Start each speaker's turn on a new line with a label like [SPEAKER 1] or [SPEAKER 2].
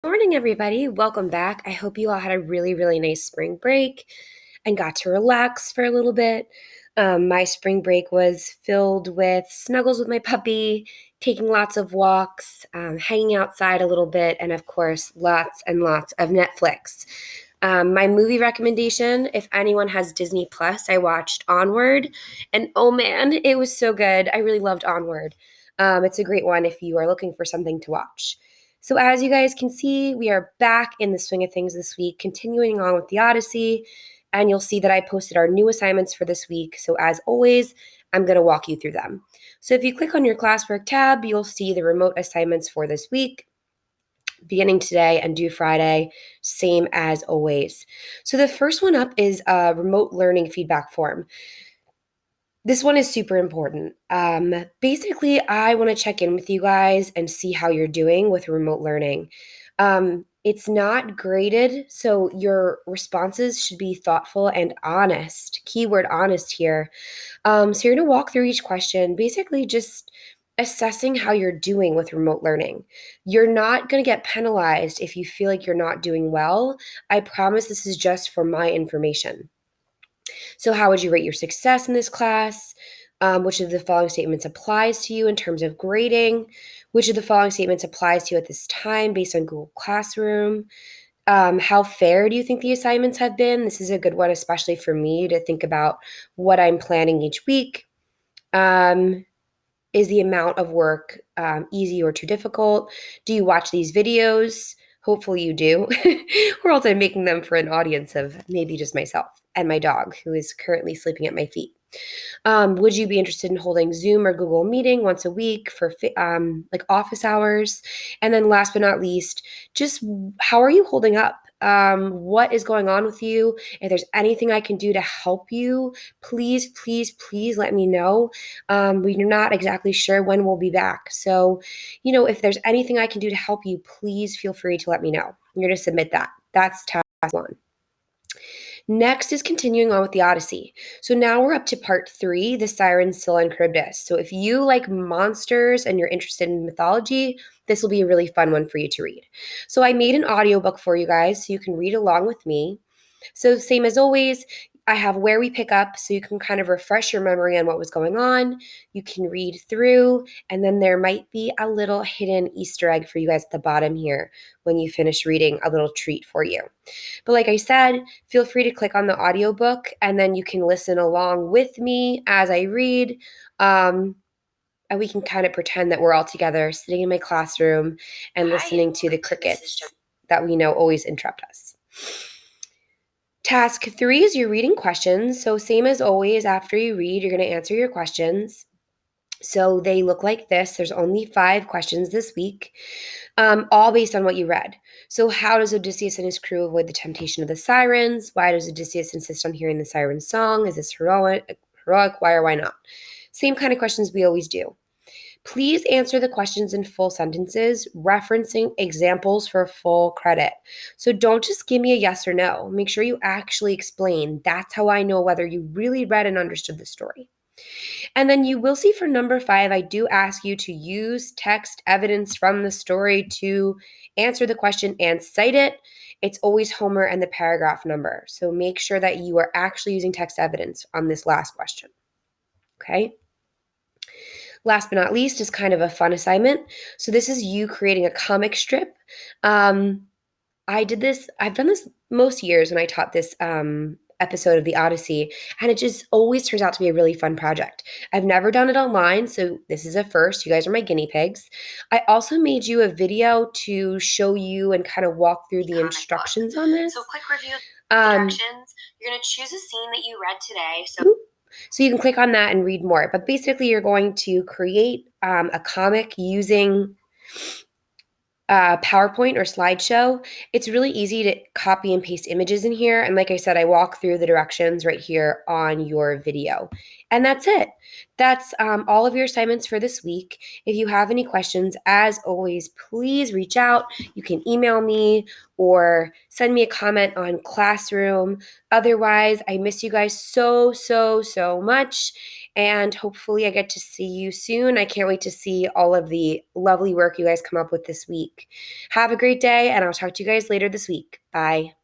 [SPEAKER 1] Morning, everybody. Welcome back. I hope you all had a really, really nice spring break and got to relax for a little bit. My spring break was filled with snuggles with my puppy, taking lots of walks, hanging outside a little bit, and of course, lots and lots of Netflix. My movie recommendation, if anyone has Disney Plus, I watched Onward, and oh man, it was so good. I really loved Onward. It's a great one if you are looking for something to watch. So, as you guys can see, we are back in the swing of things this week, continuing on with the Odyssey. And you'll see that I posted our new assignments for this week. So, as always, I'm going to walk you through them. So, if you click on your classwork tab, you'll see the remote assignments for this week, beginning today and due Friday, same as always. So, the first one up is a remote learning feedback form. This one is super important. Basically, I want to check in with you guys and see how you're doing with remote learning. It's not graded, so your responses should be thoughtful and honest. Keyword honest here. So you're going to walk through each question, basically just assessing how you're doing with remote learning. You're not going to get penalized if you feel like you're not doing well. I promise this is just for my information. So, how would you rate your success in this class? Which of the following statements applies to you in terms of grading? Which of the following statements applies to you at this time based on Google Classroom? How fair do you think the assignments have been? This is a good one, especially for me to think about what I'm planning each week. Is the amount of work easy or too difficult? Do you watch these videos? Hopefully you do. Or else I'm making them for an audience of maybe just myself and my dog, who is currently sleeping at my feet. Would you be interested in holding Zoom or Google Meeting once a week for like office hours? And then last but not least, just how are you holding up? What is going on with you? If there's anything I can do to help you, please, please, please let me know. We're not exactly sure when we'll be back. So, if there's anything I can do to help you, please feel free to let me know. You're going to submit that. That's task one. Next is continuing on with the Odyssey. So now we're up to part 3, the Sirens, Scylla, and Charybdis. So if you like monsters and you're interested in mythology, this will be a really fun one for you to read. So I made an audiobook for you guys so you can read along with me. So same as always, I have where we pick up so you can kind of refresh your memory on what was going on. You can read through, and then there might be a little hidden Easter egg for you guys at the bottom here when you finish reading, a little treat for you. But like I said, feel free to click on the audiobook and then you can listen along with me as I read. And we can kind of pretend that we're all together sitting in my classroom and listening to the crickets that we know always interrupt us. Task 3 is your reading questions. So same as always, after you read, you're going to answer your questions. So they look like this. There's only 5 questions this week, all based on what you read. So how does Odysseus and his crew avoid the temptation of the sirens? Why does Odysseus insist on hearing the siren song? Is this heroic? Why or why not? Same kind of questions we always do. Please answer the questions in full sentences, referencing examples for full credit. So don't just give me a yes or no. Make sure you actually explain. That's how I know whether you really read and understood the story. And then you will see for number 5, I do ask you to use text evidence from the story to answer the question and cite it. It's always Homer and the paragraph number. So make sure that you are actually using text evidence on this last question. Okay? Last but not least is kind of a fun assignment. So this is you creating a comic strip. I've done this most years when I taught this episode of the Odyssey, and it just always turns out to be a really fun project. I've never done it online, so this is a first. You guys are my guinea pigs. I also made you a video to show you and kind of walk through the instructions on this.
[SPEAKER 2] So click review directions. You're going to choose a scene that you read today.
[SPEAKER 1] So you can click on that and read more. But basically, you're going to create a comic using PowerPoint or slideshow. It's really easy to copy and paste images in here. And like I said, I walk through the directions right here on your video. And that's it. That's all of your assignments for this week. If you have any questions, as always, please reach out. You can email me or send me a comment on Classroom. Otherwise, I miss you guys so, so, so much. And hopefully, I get to see you soon. I can't wait to see all of the lovely work you guys come up with this week. Have a great day, and I'll talk to you guys later this week. Bye.